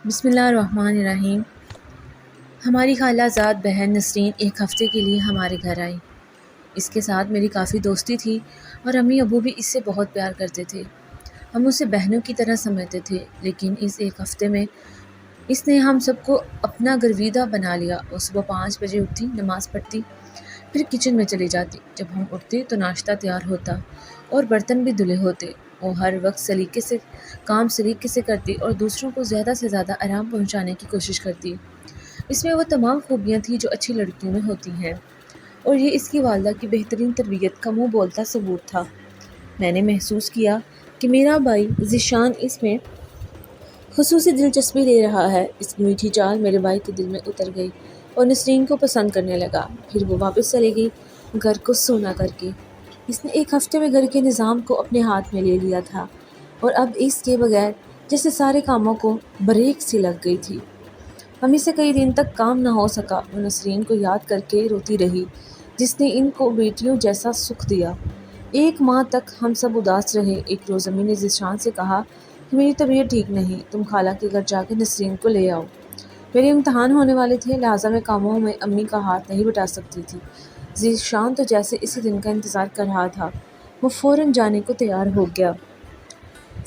بسم اللہ الرحمن الرحیم۔ ہماری خالہ زاد بہن نسرین ایک ہفتے کے لیے ہمارے گھر آئی۔ اس کے ساتھ میری کافی دوستی تھی اور امی ابو بھی اس سے بہت پیار کرتے تھے۔ ہم اسے بہنوں کی طرح سمجھتے تھے، لیکن اس ایک ہفتے میں اس نے ہم سب کو اپنا گرویدہ بنا لیا۔ وہ صبح 5 بجے اٹھتی، نماز پڑھتی، پھر کچن میں چلی جاتی۔ جب ہم اٹھتے تو ناشتہ تیار ہوتا اور برتن بھی دھلے ہوتے۔ وہ ہر وقت سلیقے سے کرتی اور دوسروں کو زیادہ سے زیادہ آرام پہنچانے کی کوشش کرتی۔ اس میں وہ تمام خوبیاں تھیں جو اچھی لڑکیوں میں ہوتی ہیں، اور یہ اس کی والدہ کی بہترین تربیت کا منہ بولتا ثبوت تھا۔ میں نے محسوس کیا کہ میرا بھائی ذیشان اس میں خصوصی دلچسپی لے رہا ہے۔ اس کی میٹھی چال میرے بھائی کے دل میں اتر گئی اور نسرین کو پسند کرنے لگا۔ پھر وہ واپس چلے گئی گھر کو سونا کر کے۔ اس نے ایک ہفتے میں گھر کے نظام کو اپنے ہاتھ میں لے لیا تھا اور اب اس کے بغیر جیسے سارے کاموں کو بریک سی لگ گئی تھی۔ امی سے کئی دن تک کام نہ ہو سکا۔ وہ نسرین کو یاد کر کے روتی رہی جس نے ان کو بیٹیوں جیسا سکھ دیا۔ ایک ماہ تک ہم سب اداس رہے۔ ایک روز امی نے ذیشان سے کہا کہ میری طبیعت ٹھیک نہیں، تم خالہ کے گھر جا کے نسرین کو لے آؤ۔ میرے امتحان ہونے والے تھے، لہٰذا میں کاموں میں امی کا ہاتھ نہیں بٹا سکتی تھی۔ ذیشان تو جیسے اسی دن کا انتظار کر رہا تھا۔ وہ فوراً جانے کو تیار ہو گیا۔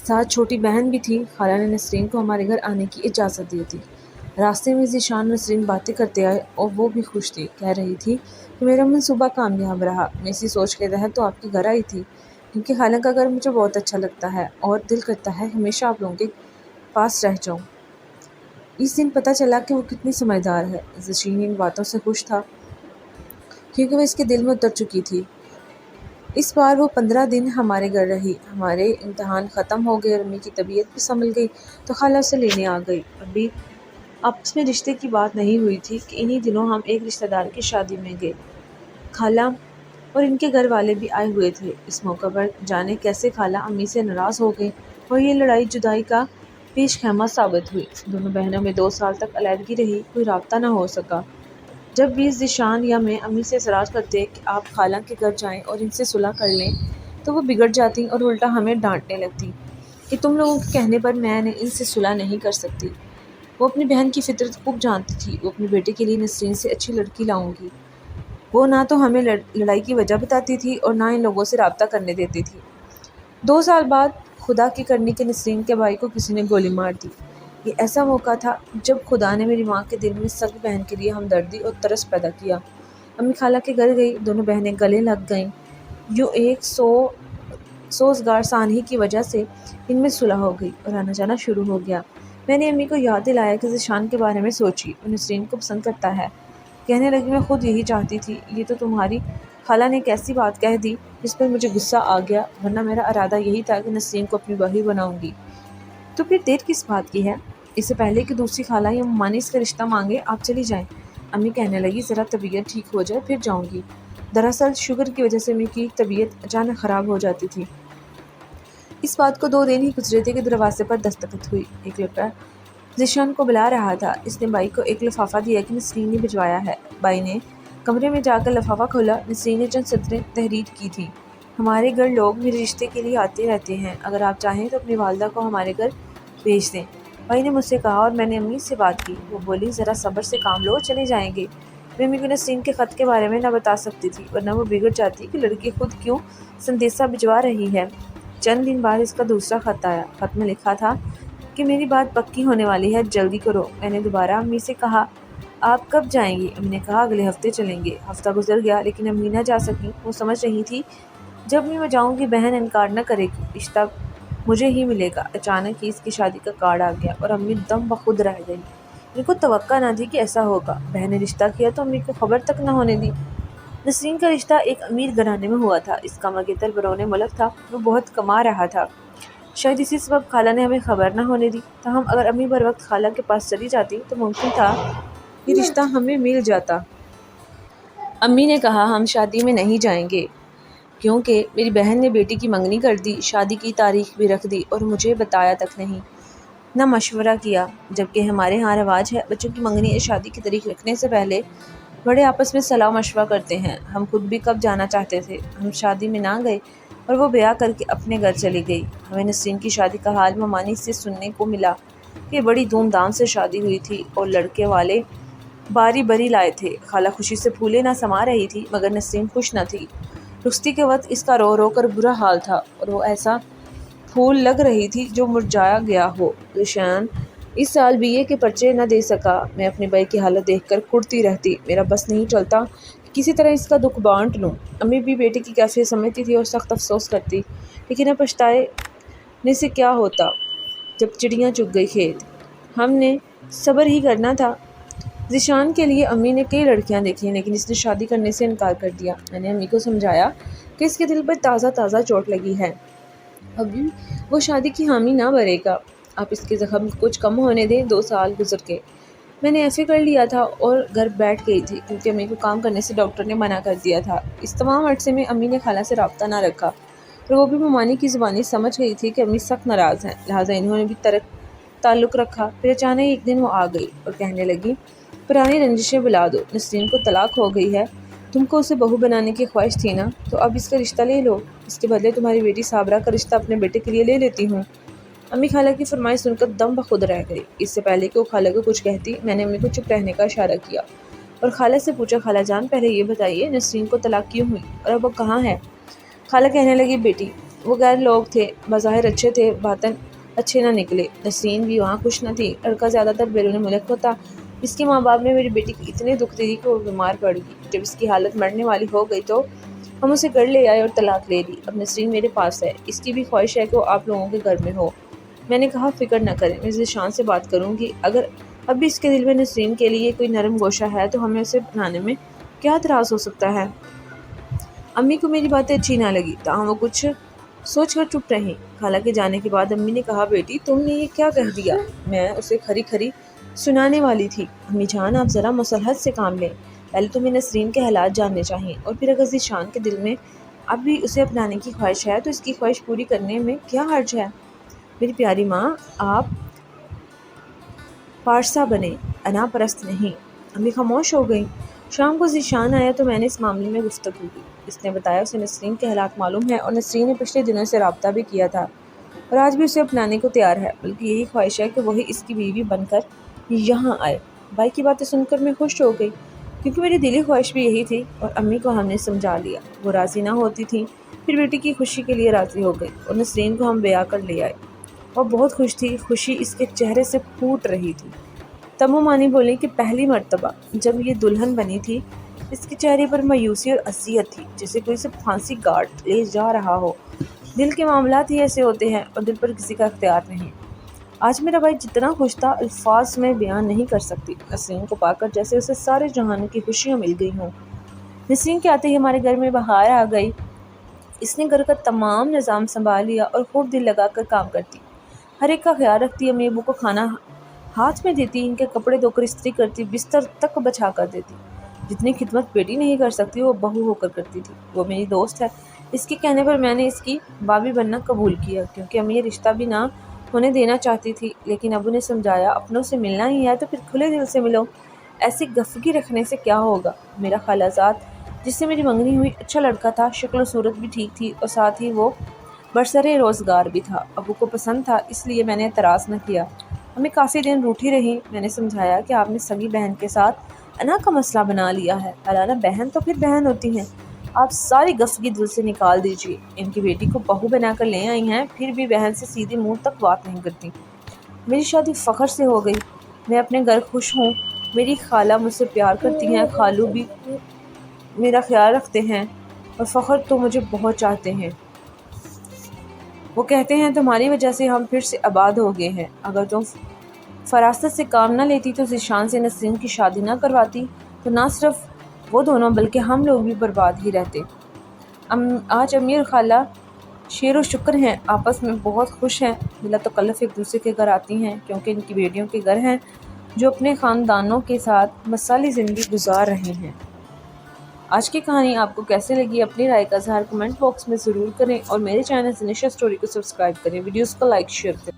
ساتھ چھوٹی بہن بھی تھی۔ خالہ نے نسرین کو ہمارے گھر آنے کی اجازت دی تھی۔ راستے میں ذیشان اور نسرین باتیں کرتے آئے اور وہ بھی خوش تھی۔ کہہ رہی تھی کہ میرا منصوبہ کامیاب رہا۔ میں اسی سوچ کے تحت تو آپ کے گھر آئی تھی، کیونکہ خالہ کا گھر مجھے بہت اچھا لگتا ہے اور دل کرتا ہے ہمیشہ آپ لوگوں کے پاس رہ جاؤں۔ اس دن پتہ چلا کہ وہ کتنی سمجھدار ہے۔ ذیشان ان باتوں سے خوش تھا کیونکہ وہ اس کے دل میں اتر چکی تھی۔ اس بار وہ 15 دن ہمارے گھر رہی۔ ہمارے امتحان ختم ہو گئے اور امی کی طبیعت بھی سنبھل گئی تو خالہ اسے لینے آ گئی۔ ابھی آپس میں رشتے کی بات نہیں ہوئی تھی کہ انہی دنوں ہم ایک رشتہ دار کی شادی میں گئے۔ خالہ اور ان کے گھر والے بھی آئے ہوئے تھے۔ اس موقع پر جانے کیسے خالہ امی سے ناراض ہو گئی اور یہ لڑائی جدائی کا پیش خیمہ ثابت ہوئی۔ دونوں بہنوں میں 2 سال تک علیحدگی رہی، کوئی رابطہ نہ ہو سکا۔ جب بھی ذیشان یا میں امی سے اعتراض کرتے کہ آپ خالہ کے گھر جائیں اور ان سے صلح کر لیں تو وہ بگڑ جاتی اور الٹا ہمیں ڈانٹنے لگتی کہ تم لوگوں کے کہنے پر میں نے ان سے صلح نہیں کر سکتی۔ وہ اپنی بہن کی فطرت خوب جانتی تھی۔ وہ اپنی بیٹے کے لیے نسرین سے اچھی لڑکی لاؤں گی۔ وہ نہ تو ہمیں لڑائی کی وجہ بتاتی تھی اور نہ ان لوگوں سے رابطہ کرنے دیتی تھی۔ 2 سال بعد خدا کی کرنی کے نسرین کے بھائی کو کسی نے گولی مار دی۔ یہ ایسا موقع تھا جب خدا نے میری ماں کے دل میں سگی بہن کے لیے ہمدردی اور ترس پیدا کیا۔ امی خالہ کے گھر گئی، دونوں بہنیں گلے لگ گئیں۔ یوں ایک سوزگار سانحے کی وجہ سے ان میں صلح ہو گئی اور آنا جانا شروع ہو گیا۔ میں نے امی کو یاد دلایا کہ ذیشان کے بارے میں سوچی، وہ نسرین کو پسند کرتا ہے۔ کہنے لگی میں خود یہی چاہتی تھی۔ یہ تو تمہاری خالہ نے ایک ایسی بات کہہ دی جس پر مجھے غصہ آ گیا، ورنہ میرا ارادہ یہی تھا کہ نسرین کو اپنی بہو بناؤں گی۔ تو پھر دیر کس بات کی ہے؟ اس سے پہلے کہ دوسری خالہ یا ممانی اس کا رشتہ مانگے آپ چلی جائیں۔ امی کہنے لگی ذرا طبیعت ٹھیک ہو جائے پھر جاؤں گی۔ دراصل شوگر کی وجہ سے امی کی طبیعت اچانک خراب ہو جاتی تھی۔ اس بات کو 2 دن ہی گزرے تھے کہ دروازے پر دستک ہوئی۔ ایک لڑکا ذیشان کو بلا رہا تھا۔ اس نے بھائی کو ایک لفافہ دیا کہ نسرین نے بھجوایا ہے۔ بھائی نے کمرے میں جا کر لفافہ کھولا۔ نسرین نے چند سطریں تحریر کی تھیں۔ ہمارے گھر لوگ میرے رشتے کے لیے آتے رہتے ہیں، اگر آپ چاہیں تو اپنی والدہ کو ہمارے گھر بھیج دیں۔ بھائی نے مجھ سے کہا اور میں نے امی سے بات کی۔ وہ بولی ذرا صبر سے کام لو، چلے جائیں گے۔ میں امی کو نسرین کے خط کے بارے میں نہ بتا سکتی تھی، ورنہ وہ بگڑ جاتی کہ لڑکی خود کیوں سندیسہ بھجوا رہی ہے۔ چند دن بعد اس کا دوسرا خط آیا۔ خط میں لکھا تھا کہ میری بات پکی ہونے والی ہے، جلدی کرو۔ میں نے دوبارہ امی سے کہا آپ کب جائیں گی؟ امی نے کہا اگلے ہفتے چلیں گے۔ ہفتہ گزر گیا لیکن امی نہ جا سکیں۔ وہ سمجھ رہی تھی جب بھی میں جاؤں گی بہن انکار نہ کرے گی، رشتہ مجھے ہی ملے گا۔ اچانک ہی اس کی شادی کا کارڈ آ گیا اور امی دم بخود رہ گئی۔ ان کو توقع نہ تھی کہ ایسا ہوگا۔ بہن نے رشتہ کیا تو امی کو خبر تک نہ ہونے دی۔ نسرین کا رشتہ ایک امیر گھرانے میں ہوا تھا۔ اس کا مگیتر بیرون ملک تھا۔ وہ بہت کما رہا تھا۔ شاید اسی سبب خالہ نے ہمیں خبر نہ ہونے دی۔ تاہم اگر امی بر وقت خالہ کے پاس چلی جاتی تو ممکن تھا یہ رشتہ ہمیں مل جاتا۔ امی نے کہا ہم شادی میں نہیں جائیں گے کیونکہ میری بہن نے بیٹی کی منگنی کر دی، شادی کی تاریخ بھی رکھ دی اور مجھے بتایا تک نہیں، نہ مشورہ کیا۔ جبکہ ہمارے ہاں رواج ہے بچوں کی منگنی یا شادی کی تاریخ رکھنے سے پہلے بڑے آپس میں صلاح مشورہ کرتے ہیں۔ ہم خود بھی کب جانا چاہتے تھے۔ ہم شادی میں نہ گئے اور وہ بیاہ کر کے اپنے گھر چلی گئی۔ ہمیں نسرین کی شادی کا حال ممانی سے سننے کو ملا۔ کہ بڑی دھوم دھام سے شادی ہوئی تھی اور لڑکے والے باری بری لائے تھے۔ خالہ خوشی سے پھولے نہ سما رہی تھی مگر نسرین خوش نہ تھی۔ رخصتی کے وقت اس کا رو رو کر برا حال تھا اور وہ ایسا پھول لگ رہی تھی جو مرجھایا گیا ہو۔ ذیشان اس سال BA کے پرچے نہ دے سکا۔ میں اپنے بھائی کی حالت دیکھ کر کڑتی رہتی۔ میرا بس نہیں چلتا کہ کسی طرح اس کا دکھ بانٹ لوں۔ امی بھی بیٹی کی کیفیت سمجھتی تھی اور سخت افسوس کرتی، لیکن اب پچھتانے سے کیا ہوتا جب چڑیاں چگ گئی کھیت۔ ہم نے صبر ہی کرنا تھا۔ ذیشان کے لیے امی نے کئی لڑکیاں دیکھیں لیکن اس نے شادی کرنے سے انکار کر دیا۔ میں نے امی کو سمجھایا کہ اس کے دل پر تازہ تازہ چوٹ لگی ہے، ابھی وہ شادی کی حامی نہ بھرے گا، آپ اس کے زخم کچھ کم ہونے دیں۔ 2 سال گزر گئے، میں نے FA کر لیا تھا اور گھر بیٹھ گئی تھی کیونکہ امی کو کام کرنے سے ڈاکٹر نے منع کر دیا تھا۔ اس تمام عرصے میں امی نے خالہ سے رابطہ نہ رکھا اور وہ بھی ممانی کی زبانی سمجھ گئی تھی کہ امی سخت ناراض ہیں، لہٰذا انہوں نے بھی تعلق رکھا۔ پھر اچانک ایک دن وہ آ گئی اور کہنے لگی، پرانی رنجشیں بھلا دو، نسرین کو طلاق ہو گئی ہے، تم کو اسے بہو بنانے کی خواہش تھی نا، تو اب اس کا رشتہ لے لو، اس کے بدلے تمہاری بیٹی صابرہ کا رشتہ اپنے بیٹے کے لیے لے لیتی ہوں۔ امی خالہ کی فرمائش سن کر دم بخود رہ گئی۔ اس سے پہلے کہ وہ خالہ کو کچھ کہتی، میں نے امی کو چپ رہنے کا اشارہ کیا اور خالہ سے پوچھا، خالہ جان پہلے یہ بتائیے نسرین کو طلاق کیوں ہوئی اور اب وہ کہاں ہے؟ خالہ کہنے لگی، بیٹی وہ غیر لوگ تھے، بظاہر اچھے تھے، باطن اچھے نہ نکلے۔ نسرین بھی وہاں خوش نہ تھی، لڑکا زیادہ تر بیرون ملک ہوتا۔ اس کے ماں باپ نے میری بیٹی کی اتنے دکھ دی کہ وہ بیمار پڑ گئی۔ جب اس کی حالت مرنے والی ہو گئی تو ہم اسے گھر لے آئے اور طلاق لے لی۔ اب نسرین میرے پاس ہے، اس کی بھی خواہش ہے کہ وہ آپ لوگوں کے گھر میں ہو۔ میں نے کہا، فکر نہ کریں، میں ذیشان سے بات کروں گی، اگر اب بھی اس کے دل میں نسرین کے لیے کوئی نرم گوشہ ہے تو ہمیں اسے اپنانے میں کیا اعتراض ہو سکتا ہے۔ امی کو میری باتیں اچھی نہ لگی، تاہم وہ کچھ سوچ کر چپ رہیں۔ خالہ کے جانے کے بعد امی نے کہا، بیٹی تم نے یہ کیا کہہ دیا؟ میں اسے کھری کھری سنانے والی تھی۔ امی جان آپ ذرا مصلحت سے کام لیں، پہلے تمہیں نسرین کے حالات جاننے چاہیے، اور پھر اگر ذیشان کے دل میں اب بھی اسے اپنانے کی خواہش ہے تو اس کی خواہش پوری کرنے میں کیا حرج ہے؟ میری پیاری ماں، آپ پارسا بنیں، انا پرست نہیں۔ امی خاموش ہو گئی۔ شام کو ذیشان آیا تو میں نے اس معاملے میں گفتگو کی۔ اس نے بتایا اسے نسرین کے حالات معلوم ہیں اور نسرین نے پچھلے دنوں سے رابطہ بھی کیا تھا اور آج بھی اسے اپنانے کو تیار ہے، بلکہ یہی خواہش ہے کہ وہی اس کی بیوی بن کر یہاں آئے۔ بھائی کی باتیں سن کر میں خوش ہو گئی کیونکہ میری دلی خواہش بھی یہی تھی اور امی کو ہم نے سمجھا لیا۔ وہ راضی نہ ہوتی تھیں، پھر بیٹی کی خوشی کے لیے راضی ہو گئی اور نسرین کو ہم بیاہ کر لے آئے۔ وہ بہت خوش تھی، خوشی اس کے چہرے سے پھوٹ رہی تھی۔ تب وہ مانی بولی کہ پہلی مرتبہ جب یہ دلہن بنی تھی اس کے چہرے پر مایوسی اور اذیت تھی، جیسے کوئی اسے پھانسی کاٹ لے جا رہا ہو۔ دل کے معاملات ہی ایسے ہوتے ہیں اور دل پر کسی کا اختیار نہیں۔ آج میرا بھائی جتنا خوش تھا الفاظ میں بیان نہیں کر سکتی، نسرین کو پا کر جیسے اسے سارے جہان کی خوشیاں مل گئی ہوں۔ نسرین کے آتے ہی ہمارے گھر میں بہار آ گئی۔ اس نے گھر کا تمام نظام سنبھال لیا اور خوب دل لگا کر کام کرتی، ہر ایک کا خیال رکھتی، امی ابو کو کھانا ہاتھ میں دیتی، ان کے کپڑے دھو کر استری کرتی، بستر تک بچھا کر دیتی۔ جتنی خدمت بیٹی نہیں کر سکتی وہ بہو ہو کر کرتی تھی۔ وہ میری دوست ہے، اس کے کہنے پر میں نے اس کی بھابھی بننا قبول کیا کیونکہ امی یہ رشتہ بھی نہ ہونے دینا چاہتی تھی، لیکن ابو نے سمجھایا اپنوں سے ملنا ہی ہے تو پھر کھلے دل سے ملو، ایسی گفگی رکھنے سے کیا ہوگا۔ میرا خالہ زاد جس سے میری منگنی ہوئی اچھا لڑکا تھا، شکل و صورت بھی ٹھیک تھی اور ساتھ ہی وہ برسر روزگار بھی تھا۔ ابو کو پسند تھا، اس لیے میں نے اعتراض نہ کیا۔ امی کافی دن روٹھی رہی۔ میں نے سمجھایا کہ آپ نے سگی بہن کے ساتھ انا کا مسئلہ بنا لیا ہے، حالانہ بہن تو پھر بہن ہوتی ہیں، آپ ساری گفگی دل سے نکال دیجیے۔ ان کی بیٹی کو بہو بنا کر لے آئی ہیں، پھر بھی بہن سے سیدھے منہ تک بات نہیں کرتی۔ میری شادی فخر سے ہو گئی، میں اپنے گھر خوش ہوں، میری خالہ مجھ سے پیار کرتی ہیں، خالو بھی میرا خیال رکھتے ہیں اور فخر تو مجھے بہت چاہتے ہیں۔ وہ کہتے ہیں تمہاری وجہ سے ہم پھر سے آباد ہو گئے ہیں، اگر تم فراست سے کام نہ لیتی تو ذیشان سے نسرین کی شادی نہ کرواتی تو نہ صرف وہ دونوں بلکہ ہم لوگ بھی برباد ہی رہتے۔ آج امی اور خالہ شیر و شکر ہیں، آپس میں بہت خوش ہیں، بلا تکلف ایک دوسرے کے گھر آتی ہیں کیونکہ ان کی بیٹیوں کے گھر ہیں جو اپنے خاندانوں کے ساتھ مثالی زندگی گزار رہے ہیں۔ آج کی کہانی آپ کو کیسے لگی؟ اپنی رائے کا اظہار کمنٹ باکس میں ضرور کریں اور میرے چینل زنیشا اسٹوری کو سبسکرائب کریں، ویڈیوز کو لائک شیئر کریں۔